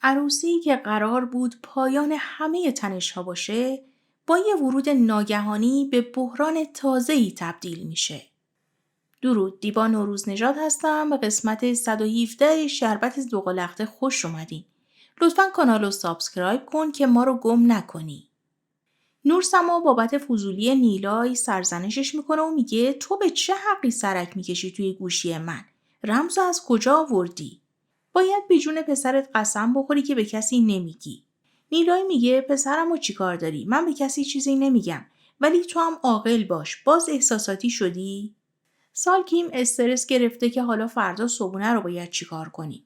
عروسی که قرار بود پایان همه تنش‌ها باشه، با یه ورود ناگهانی به بحران تازه‌ای تبدیل میشه. درود، دیبا نوروز نژاد هستم. به قسمت 117 شربت دوقلخته خوش اومدین. لطفاً کانال رو سابسکرایب کن که ما رو گم نکنی. نورسما بابت فضولی نیلای سرزنشش میکنه و میگه تو به چه حقی سرک میکشی توی گوشی من؟ رمزو از کجا آوردی؟ باید به جون پسرت قسم بخوری که به کسی نمیگی. نیلای میگه پسرمو چیکار داری؟ من به کسی چیزی نمیگم. ولی تو هم عاقل باش. باز احساساتی شدی؟ سالکیم استرس گرفته که حالا فردا صبحونه رو باید چیکار کنی.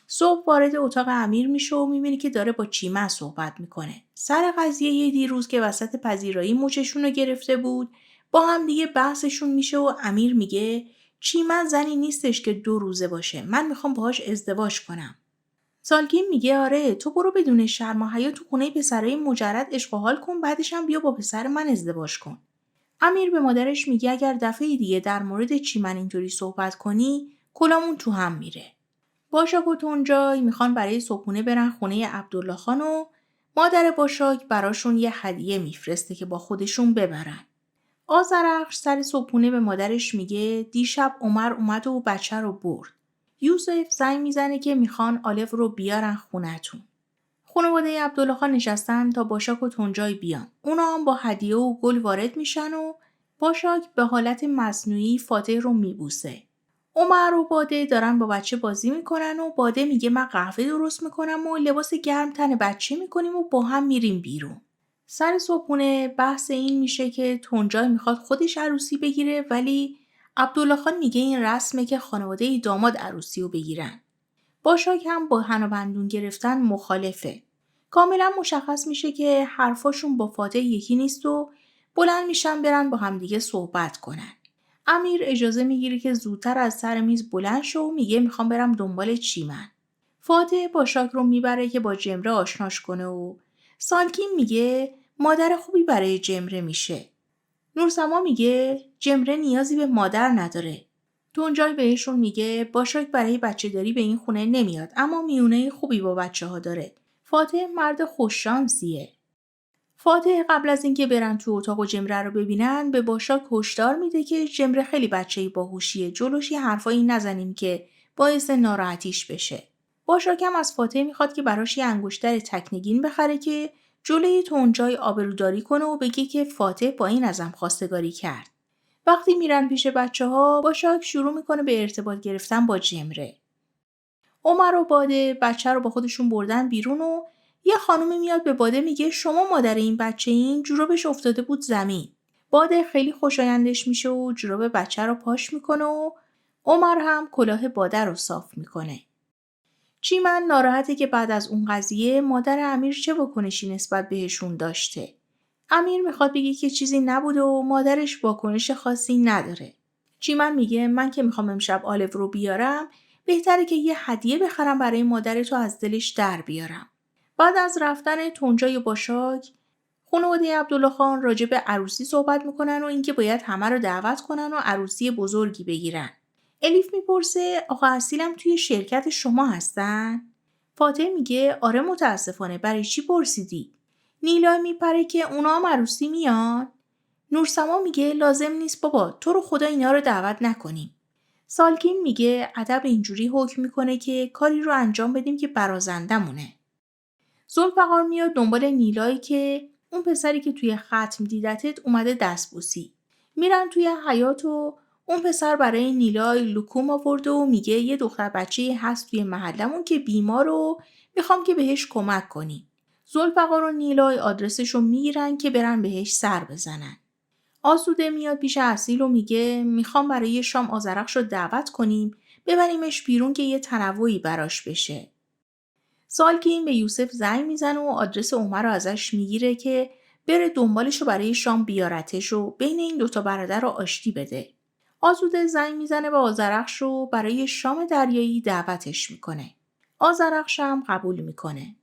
صبح وارد اتاق امیر میشه و میبینی که داره با چیمن صحبت میکنه. سر قضیه دیروز که وسط پذیرایی مچشون رو گرفته بود، با هم دیگه بحثشون میشه و امیر میگه چیمن زنی نیستش که 2 روزه باشه. من میخوام باهاش ازدواج کنم. سالکین میگه آره، تو برو بدون شرم و حیا تو خونه پسرای مجرد عشق و حال کن، بعدش هم بیا با پسر من ازدواج کن. امیر به مادرش میگه اگر دفعه دیگه در مورد چیمن اینطوری صحبت کنی کلامون تو هم میره. باشاک و تنجای میخوان برای صبحونه برن خونه عبدالله خان و مادر باشاک براشون یه هدیه میفرسته که با خودشون ببرن. آذرخش سر صبحونه به مادرش میگه دیشب عمر اومد و بچه رو برد. یوسف زنگ میزنه که میخوان آلف رو بیارن خونه‌تون. خانواده عبدالله خان نشستن تا باشاک و تنجای بیان. اونا هم با هدیه و گل وارد میشن و باشاک به حالت مصنوعی فاتح رو میبوسه. عمر و باده دارن با بچه بازی میکنن و باده میگه من قهوه درست میکنم و لباس گرم تن بچه میکنیم و با هم میریم بیرون. سر صبحونه بحث این میشه که تنجای میخواد خودش عروسی بگیره ولی عبدالله خان میگه این رسمه که خانواده داماد عروسی رو بگیرن. باشاک هم با حنا بندون گرفتن مخالفه. کاملا مشخص میشه که حرفاشون با فاتح یکی نیست و بلند میشن برن با همدیگه صحبت کنن. امیر اجازه میگیره که زودتر از سر میز بلند شه و میگه میخوام برم دنبال چیمن. فاتح باشاک رو میبره که با جمره آشناش کنه و سالکین میگه مادر خوبی برای جمره میشه. نورسما میگه جمره نیازی به مادر نداره. تونجای بهشون میگه باشاک برای بچه داری به این خونه نمیاد اما میونه خوبی با بچه ها داره. فاتح مرد خوششانسیه. فاتح قبل از اینکه برن تو اتاق و جمره رو ببینن به باشاک هشدار میده که جمره خیلی بچه‌ای باهوشیه، جلوش یه حرفایی نزنیم که باعث ناراحتیش بشه. باشاک هم از فاتح میخواد که براش یه انگشتر تکنگین بخره که جلوی تونجای آبروداری کنه و بگه که فاتح با این ازم خواستگاری کرد. وقتی میرن پیش بچه‌ها باشاک شروع میکنه به ارتباط گرفتن با جمره. عمر و باده بچه رو با خودشون بردن بیرون و یه خانومی میاد به باده میگه شما مادر این بچه این؟ جورابش افتاده بود زمین. باده خیلی خوشایندش میشه و جوراب بچه رو پاش میکنه و عمر هم کلاه باده رو صاف میکنه. چیمن ناراحته که بعد از اون قضیه مادر امیر چه واکنشی نسبت بهشون داشته. امیر میخواد بگه که چیزی نبوده و مادرش واکنش خاصی نداره. چیمن میگه من که میخوام امشب آلف رو بیارم بهتره که یه هدیه بخرم برای مادرتو از دلش در بیارم. بعد از رفتن تونجای باشاک خانواده عبدالله خان راجع به عروسی صحبت میکنن و اینکه باید همه رو دعوت کنن و عروسی بزرگی بگیرن. الیف میپرسه آقا اصیلم توی شرکت شما هستن؟ فاتح میگه آره متاسفانه، برای چی پرسیدی؟ نیلای میپره که اونا هم عروسی میان؟ نورسما میگه لازم نیست بابا، تو رو خدا اینا رو دعوت نکنیم. سالکین میگه ادب اینجوری حکم میکنه که کاری رو انجام بدیم که برازندمونه. ذوالفقار میاد دنبال نیلایی که اون پسری که توی ختم دیدتت اومده دستبوسی. میرن توی حیاط و اون پسر برای نیلای لکوم آورده و میگه یه دختر بچه هست توی محلمون که بیمار و میخوام که بهش کمک کنی. ذوالفقار و نیلای آدرسشو میگیرن که برن بهش سر بزنن. آسوده میاد پیش اصیل و میگه میخوام برای شام آذرخش رو دعوت کنیم ببریمش بیرون که یه تنوعی براش بشه. سالکین به یوسف زنگ میزنه و آدرس عمر رو ازش میگیره که بره دنبالش رو برای شام بیارتش و بین این دوتا برادر رو آشتی بده. آسوده زنگ میزنه به آذرخش رو برای شام دریایی دعوتش میکنه. آذرخش هم قبول میکنه.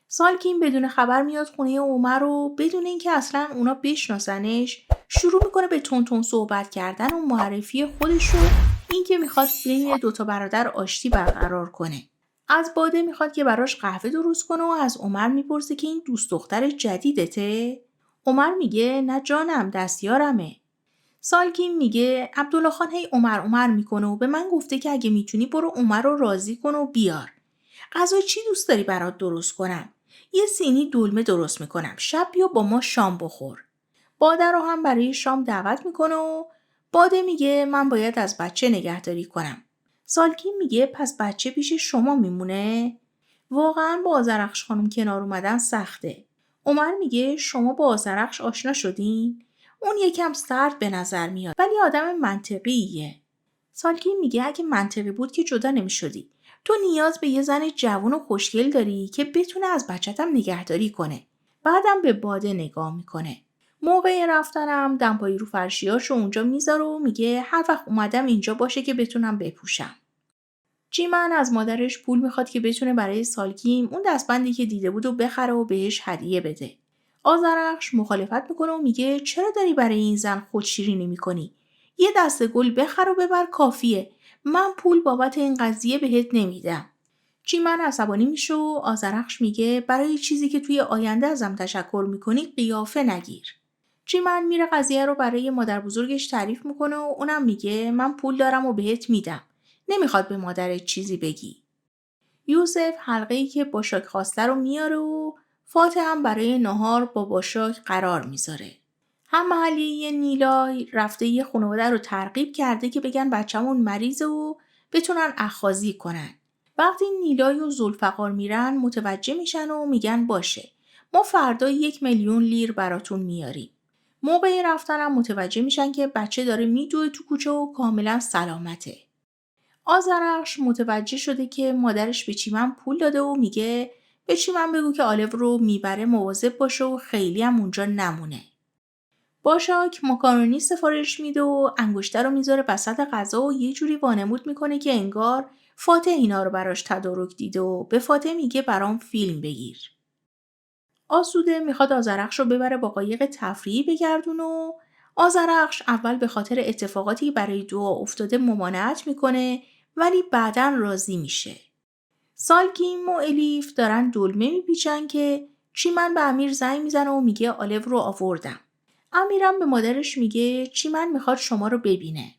سالکین بدون خبر میاد خونه عمر رو بدون اینکه اصلا اونا بشناسنش شروع میکنه به تون صحبت کردن و معرفی خودش رو، اینکه میخواد بین دوتا برادر آشتی برقرار کنه. از باده میخواد که براش قهوه درست کنه و از عمر میپرسه که این دوست دختر جدیدته؟ عمر میگه نه جانم، دستیارمه. سالگین میگه عبدالله خان هی عمر میکنه و به من گفته که اگه میتونی برو عمر رو راضی کن و بیار. غذای چی دوست داری برات درست کنم؟ یه سینی دلمه درست میکنم. شب بیا با ما شام بخور. باده رو هم برای شام دعوت میکنه و باده میگه من باید از بچه نگهداری کنم. سالگین میگه پس بچه پیش شما میمونه؟ واقعا با آذرخش خانم کنار اومدن سخته. عمر میگه شما با آذرخش آشنا شدین؟ اون یکم سرد به نظر میاد ولی آدم منطقیه. سالگین میگه اگه منطقی بود که جدا نمیشدی. تو نیاز به یه زن جوان و خوشگل داری که بتونه از بچه‌تم نگهداری کنه. بعدم به باده نگاه میکنه. موقع رفتنم دمپایی رو فرشیاشو اونجا میذاره و میگه هر وقت اومدم اینجا باشه که بتونم بپوشم. جیمن از مادرش پول میخواد که بتونه برای سالگیم اون دستبندی که دیده بود و بخره و بهش هدیه بده. آذرخش مخالفت میکنه و میگه چرا داری برای این زن خودشیرینی میکنی؟ یه دسته گل بخر و ببر کافیه. من پول بابت این قضیه بهت نمیدم. جیمن عصبانی میشه و آذرخش میگه برای چیزی که توی آینده ازم تشکر میکنی قیافه نگیر. جیمن میره قضیه رو برای مادر بزرگش تعریف میکنه و اونم میگه من پول دارم و بهت میدم. نمیخواد به مادرت چیزی بگی. یوسف حلقه‌ای که باشاک خواسته رو میاره و فاتح هم برای نهار با باشاک قرار میذاره. هم محلیه نیلای رفته یه خانواده رو ترغیب کرده که بگن بچه‌مون مریضه و بتونن اخاذی کنن. وقتی نیلای و ذوالفقار میرن متوجه میشن و میگن باشه. ما فردا 1,000,000 لیر براتون میاریم. موقع رفتنم متوجه میشن که بچه داره میدوه تو کوچه و کاملا سلامته. آذرخش متوجه شده که مادرش به چیمن پول داده و میگه به چیمن بگو که آلو رو میبره مواظب باشه و خیلی هم اونجا نمونه. باشاک ماکارونی سفارش میده و انگشتر رو میذاره وسط غذا و یه جوری وانمود میکنه که انگار فاتح اینا رو براش تدارک دیده و به فاتح میگه برام فیلم بگیر. آسوده میخواد آذرخش رو ببره با قایق تفریحی بگردونه و آذرخش اول به خاطر اتفاقاتی برای دعا افتاده ممانعت میکنه ولی بعداً راضی میشه. سالگیم و الیف دارن دلمه میپیچن که چیمن به امیر زنگ میزنه و میگه آلو رو آوردم. امیرم به مادرش میگه چیمن میخواد شما رو ببینه.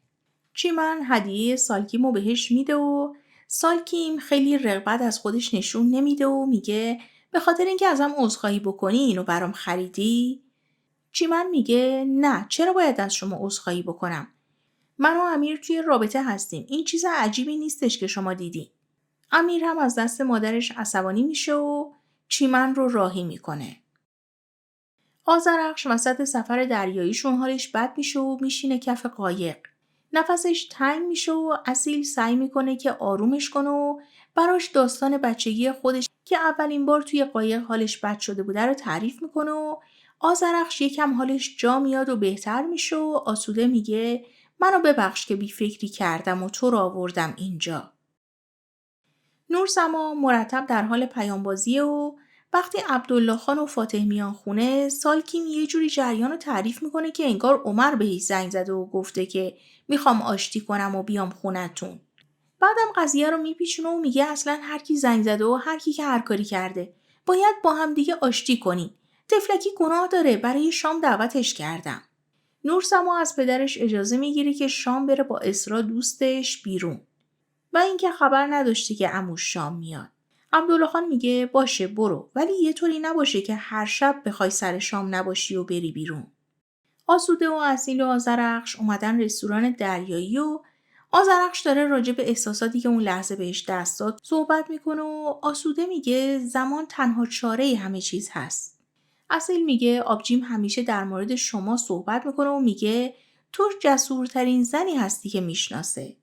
چیمن هدیه سالگیم رو بهش میده و سالگیم خیلی رغبت از خودش نشون نمیده و میگه به خاطر اینکه ازم عذرخواهی بکنی اینو برام خریدی؟ چیمن میگه نه، چرا باید از شما عذرخواهی بکنم؟ من و امیر توی رابطه هستیم. این چیز عجیبی نیستش که شما دیدی. امیر هم از دست مادرش عصبانی میشه و چیمن رو راهی میکنه. آذرخش وسط سفر دریاییشون حالش بد میشه و میشینه کف قایق. نفسش تنگ میشه و اصیل سعی میکنه که آرومش کنه و براش داستان بچگی خودش که اولین بار توی قایق حالش بد شده بوده رو تعریف میکنه و آذرخش یکم حالش جا میاد و بهتر میشه و آسوده میگه منو ببخش که بی فکری کردم و تو رو آوردم اینجا. نورسما مرتب در حال پیامبازیه و وقتی عبدالله خان و فاتح میان خونه سالکیم یه جوری جریان رو تعریف میکنه که انگار عمر بهش زنگ زده و گفته که میخوام آشتی کنم و بیام خونتون. بعدم قضیه رو میپیچونه و میگه اصلا هر کی زنگ زده و هر کی که هر کاری کرده باید با هم دیگه آشتی کنیم. تفلکی گناه داره، برای شام دعوتش کردم. نورسما از پدرش اجازه میگیره که شام بره با اسرا دوستش بیرون. و اینکه خبر نداشته که عموش شام میاد. عبدالله خان میگه باشه برو، ولی یه طوری نباشه که هر شب بخوای سر شام نباشی و بری بیرون. آسوده و اصیل و آذرخش اومدن رستوران دریایی و آذرخش داره راجع به احساساتی که اون لحظه بهش دست داد صحبت میکنه و آسوده میگه زمان تنها چاره همه چیز هست. اصیل میگه آبجیم همیشه در مورد شما صحبت میکنه و میگه تو جسورترین زنی هستی که میشناسه.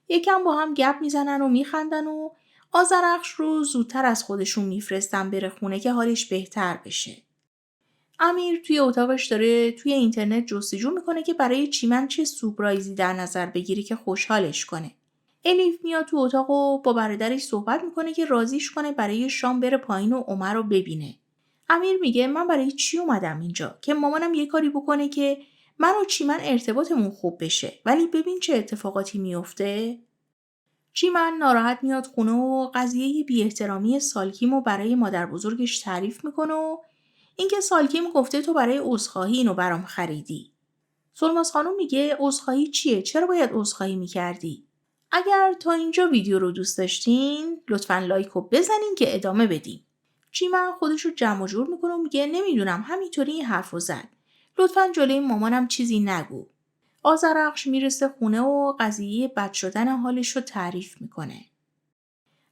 یکم با هم گپ میزنن و میخندن و آذرخش رو زودتر از خودشون میفرستن بره خونه که حالش بهتر بشه. امیر توی اتاقش داره توی اینترنت جستجو میکنه که برای چیمن چه سورپرایزی در نظر بگیره که خوشحالش کنه. الیف میاد تو اتاق و با برادرش صحبت میکنه که راضیش کنه برای شام بره پایین و عمر رو ببینه. امیر میگه من برای چی اومدم اینجا؟ که مامانم یه کاری بکنه که من و چیمن ارتباطمون خوب بشه، ولی ببین چه اتفاقاتی میفته. چیمن ناراحت میاد خونه و قضیه بی احترامی سالکیمو برای مادر بزرگش تعریف میکنه و اینکه سالکیم گفته تو برای عذرخواهی اینو برام خریدی. سلماس خانم میگه عذرخواهی چیه؟ چرا باید عذرخواهی میکردی؟ اگر تا اینجا ویدیو رو دوست داشتین لطفاً لایک رو بزنین که ادامه بدیم. چیمن خودش رو جمع و جور میکنه و میگه نمیدونم همینطوری این حرفو زد. لطفاً جلوی مامانم چیزی نگو. آذرخش میرسه خونه و قضیه بد شدن حالش رو تعریف میکنه.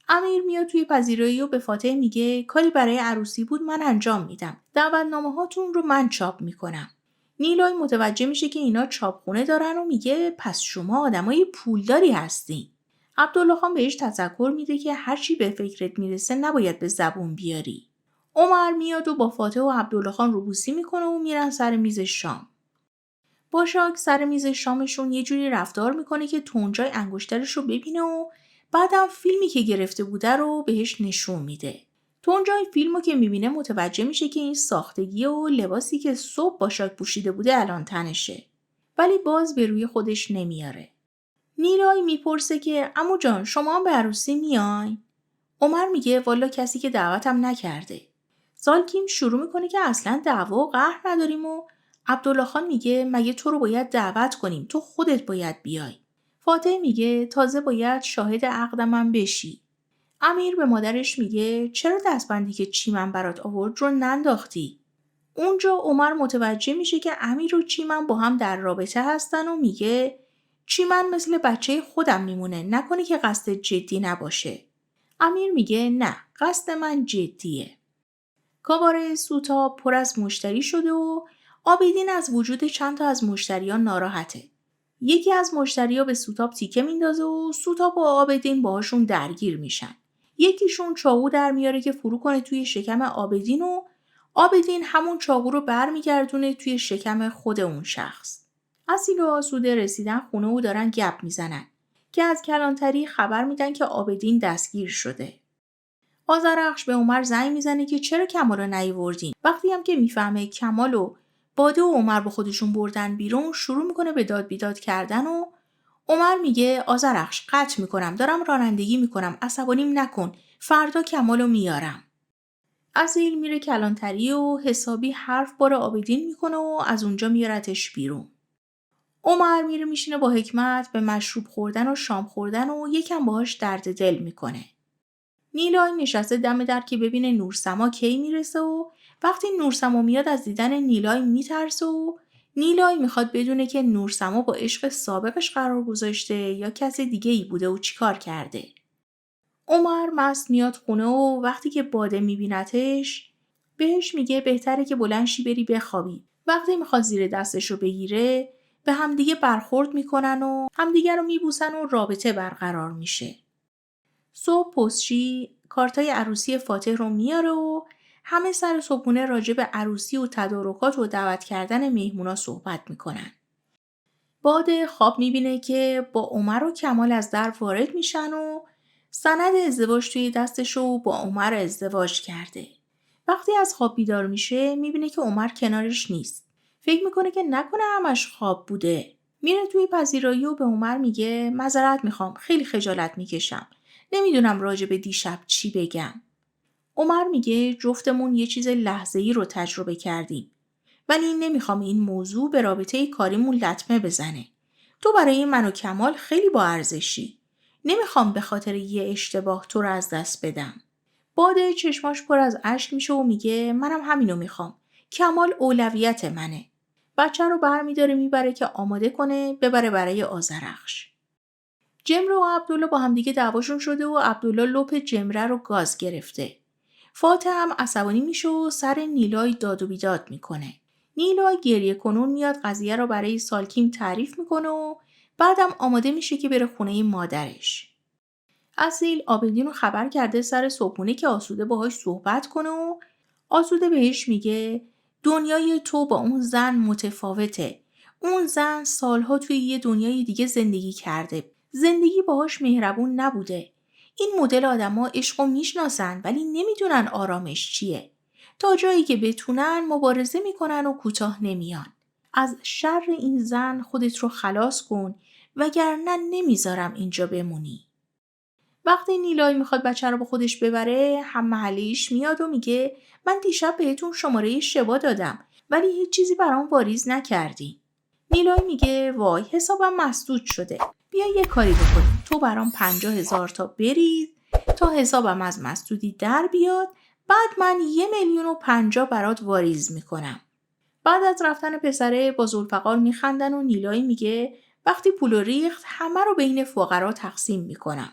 امیر میاد توی پذیرایی و به فاتح میگه کاری برای عروسی بود من انجام میدم. دعوتنامه هاتون رو من چاپ میکنم. نیلای متوجه میشه که اینا چاپخونه دارن و میگه پس شما آدمای پولداری هستین. عبدالله خان بهش تذکر میده که هرچی به فکرت میرسه نباید به زبون بیاری. عمر میاد و با فاتح و عبدالله خان روبوسی میکنه و میرن سر میز شام. باشاک سر میز شامشون یه جوری رفتار میکنه که تونجای انگشترش رو ببینه و بعدم فیلمی که گرفته بوده رو بهش نشون میده. تونجای فیلمو که میبینه متوجه میشه که این ساختگی و لباسی که صبح باشاک پوشیده بوده الان تنشه. ولی باز به روی خودش نمیاره. نیلای میپرسه که عمو جان شما هم به عروسی میاین؟ عمر میگه والا کسی که دعوتم نکرده. سالکیم شروع میکنه که اصلا دعوا و قهر نداریم و عبدالله خان میگه مگه تو رو باید دعوت کنیم تو خودت باید بیای. فاتح میگه تازه باید شاهد عقدمم بشی. امیر به مادرش میگه چرا دستبندی که چیمن برات آورد رو ننداختی؟ اونجا عمر متوجه میشه که امیر و چیمن با هم در رابطه هستن و میگه چیمن مثل بچه خودم میمونه نکنه که قصد جدی نباشه. امیر میگه نه قصد من جدیه. کاباره سوتا پر از مشتری شده و آبدین از وجود چند تا از مشتریان ناراحته. یکی از مشتریا به سوتاب تیکه میندازه و سوتاب و آبدین باهاشون درگیر میشن. یکیشون چاقو در میاره که فرو کنه توی شکم آبدین و آبدین همون چاقو رو برمیگردونه توی شکم خود اون شخص. اصیل و آسوده رسیدن خونه و دارن گپ میزنن که از کلانتری خبر میدن که آبدین دستگیر شده. آذرخش به عمر زنگ میزنه که چرا کمال رو نیاوردین. وقتی هم که میفهمه کمال و باده و عمر با خودشون بردن بیرون شروع میکنه به داد بیداد کردن و عمر میگه آذرخش قطع میکنم دارم رانندگی میکنم عصبانیم نکن فردا کمال رو میارم. اصیل میره کلانتری و حسابی حرف بار آبدین میکنه و از اونجا میارتش بیرون. عمر میره میشینه با حکمت به مشروب خوردن و شام خوردن و یکم باهاش درد دل میکنه. نیلای نشسته دم در که ببینه نورسما کی میرسه و وقتی نورسما میاد از دیدن نیلای میترسه و نیلای میخواد بدونه که نورسما با عشق سابقش قرار گذاشته یا کسی دیگه ای بوده و چیکار کرده. عمر مست میاد خونه و وقتی که باده میبینتش بهش میگه بهتره که بلند شی بری بخوابی. وقتی میخواد زیر دستش رو بگیره به همدیگه برخورد میکنن و همدیگه رو میبوسن و رابطه برقرار میشه. صبح پستچی کارتای عروسی فاتح رو میاره و همه سر صبحونه راجع به عروسی و تدارکات و دعوت کردن مهمونا صحبت میکنن. باده خواب میبینه که با عمر و کمال از در وارد میشن و سند ازدواج توی دستش رو با عمر ازدواج کرده. وقتی از خواب بیدار میشه میبینه که عمر کنارش نیست. فکر میکنه که نکنه همش خواب بوده. میره توی پذیرایی و به عمر میگه معذرت میخوام خیلی خجالت میکشم. نمیدونم راجع به دیشب چی بگم. عمر میگه جفتمون یه چیز لحظه‌ای رو تجربه کردیم. ولی نمیخوام این موضوع به رابطه کاریمون لطمه بزنه. تو برای من و کمال خیلی با ارزشی. نمیخوام به خاطر یه اشتباه تو رو از دست بدم. باده چشماش پر از اشک میشه و میگه منم همینو میخوام. کمال اولویت منه. بچه رو برمیداره میبره که آماده کنه ببره برای آذرخش. جمره و عبدالله با همدیگه دعواشون شده و عبدالله لپ جمره رو گاز گرفته. فاتح هم عصبانی میشه و سر نیلای داد و بیداد میکنه. نیلای گریه کنون میاد قضیه رو برای سالکیم تعریف میکنه و بعدم آماده میشه که بره خونه مادرش. اصیل آبدین رو خبر کرده سر صبحونه که آسوده باهاش صحبت کنه و آسوده بهش میگه دنیای تو با اون زن متفاوته. اون زن سالها توی یه دنیای دیگه زندگی کرده. زندگی باهاش مهربون نبوده. این مدل آدما عشقو میشناسن ولی نمیدونن آرامش چیه. تا جایی که بتونن مبارزه میکنن و کوتاه نمیان. از شر این زن خودت رو خلاص کن وگرنه نمیذارم اینجا بمونی. وقتی نیلای میخواد بچه رو با خودش ببره، هم محلیش میاد و میگه من دیشب بهتون شماره شبا دادم ولی هیچ چیزی برام واریز نکردی. نیلای میگه وای حسابم مسدود شده. بیا یه کاری بکنیم. تو برام 50,000 تا بریز تا حسابم از مسدودی در بیاد. بعد من 1,050,000 برات واریز میکنم. بعد از رفتن پسره با ذوالفقار میخندن و نیلای میگه وقتی پولو ریخت همه رو بین فقرا تقسیم میکنم.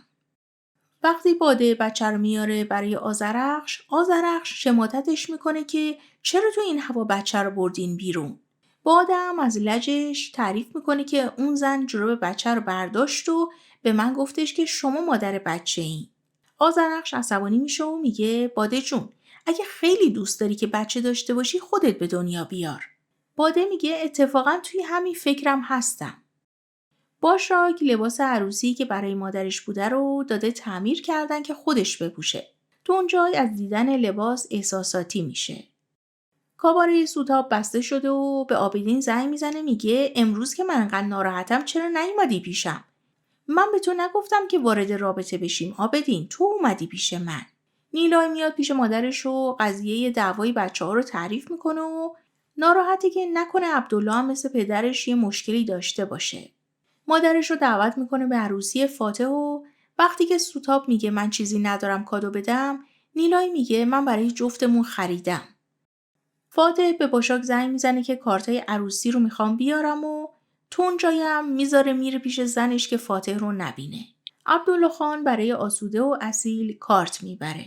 وقتی باده بچه رو میاره برای آذرخش شماتتش میکنه که چرا تو این هوا بچه رو بردین بیرون. باده هم از لجش تعریف میکنه که اون زن جوراب بچه رو برداشت و به من گفتش که شما مادر بچه این. آذرخش عصبانی میشه و میگه باده جون اگه خیلی دوست داری که بچه داشته باشی خودت به دنیا بیار. باده میگه اتفاقا توی همین فکرم هستم. باشاک لباس عروسی که برای مادرش بوده رو داده تعمیر کردن که خودش بپوشه. تونجای از دیدن لباس احساساتی میشه. کاباره سوتاب بسته شده و به آبدین زنگ میزنه میگه امروز که من انقدر ناراحتم چرا نیومدی پیشم؟ من به تو نگفتم که وارد رابطه بشیم آبدین، تو اومدی پیش من. نیلای میاد پیش مادرش و قضیه دعوای بچه ها رو تعریف میکنه و ناراحته که نکنه عبدالله هم مثل پدرش یه مشکلی داشته باشه. مادرش رو دعوت میکنه به عروسی فاتح و وقتی که سوتاب میگه من چیزی ندارم کادو بدم، نیلای میگه من برای جفتمون خریدم. فاتح به باشاک زنگ میزنه که کارتای عروسی رو میخوام بیارم و تونجایم میذاره میره پیش زنش که فاتح رو نبینه. عبدالله خان برای آسوده و اصیل کارت میبره.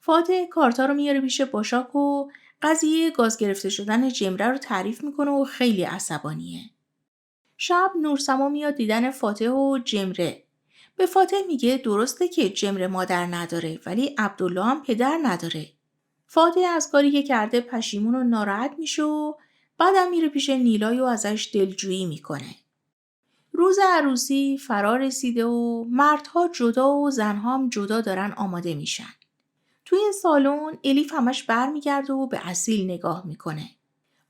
فاتح کارتا رو میاره پیش باشاک و قضیه گاز گرفته شدن جمره رو تعریف میکنه و خیلی عصبانیه. شب نورسما میاد دیدن فاتح و جمره. به فاتح میگه درسته که جمره مادر نداره ولی عبدالله هم پدر نداره. فاتح از کاری که کرده پشیمون و ناراحت میشه و بعدم میره پیش نیلای و ازش دلجویی میکنه. روز عروسی فرا رسیده و مردها جدا و زنها هم جدا دارن آماده میشن. توی سالن الیف همش برمیگرده و به اصیل نگاه میکنه.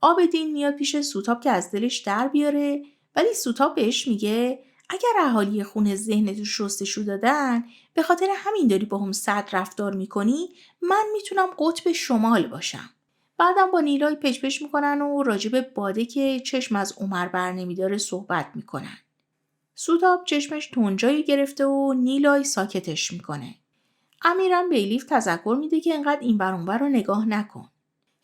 آبدین میاد پیش سوتاب که از دلش در بیاره ولی سوتاب بهش میگه اگر اهالی خونه ذهنتو شستشو دادن به خاطر همین داری با هم صد رفتار میکنی من میتونم قطب شمال باشم. بعدم با نیلای پچ میکنن و راجب باده که چشم از عمر بر نمیداره صحبت میکنن. سوتاب چشمش تونجایی گرفته و نیلای ساکتش میکنه. امیرم به الیف تذکر میده که انقدر این ور اون ور رو نگاه نکن.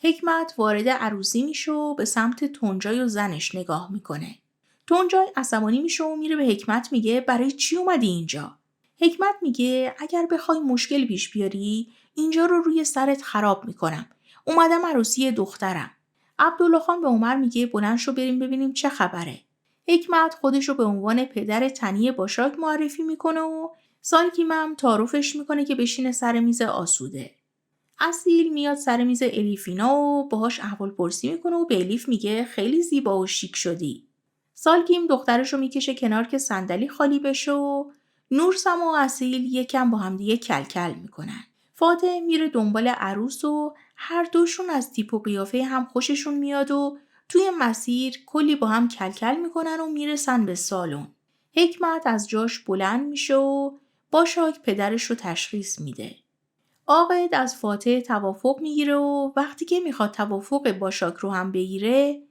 حکمت وارد عروسی میشه و به سمت تونجای و زنش نگاه میکنه. تونجای عصبانی میشه و میره به حکمت میگه برای چی اومدی اینجا؟ حکمت میگه اگر بخوای مشکل پیش بیاری اینجا رو روی سرت خراب میکنم. اومدم عروسی دخترم. عبدالله خان به عمر میگه بلند شو بریم ببینیم چه خبره. حکمت خودش رو به عنوان پدر تنی باشاک معرفی میکنه و سالکیم هم تعارفش میکنه که بشینه سر میز آسوده. اصیل میاد سر میز الیفینا و باهاش احوالپرسی میکنه و به الیف میگه خیلی زیبا و شیک شدی. سالکیم دخترش رو میکشه کنار که صندلی خالی بشه و نورسما و اصیل یکم با هم دیگه کلکل میکنن. فاتح میره دنبال عروس و هر دوشون از تیپ و قیافه هم خوششون میاد و توی مسیر کلی با هم کلکل میکنن و میرسن به سالن. حکمت از جاش بلند میشه و باشاک پدرش رو تشخیص میده. عاقد از فاتح توافق میگیره و وقتی که میخواد توافق باشاک رو هم بگیره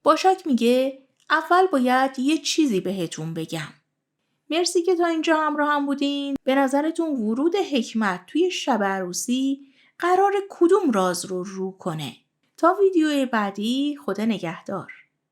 باشاک میگه اول باید یه چیزی بهتون بگم. مرسی که تا اینجا همراه هم بودین. به نظرتون ورود حکمت توی شب عروسی قرار کدوم راز رو کنه؟ تا ویدیو بعدی خدا نگهدار.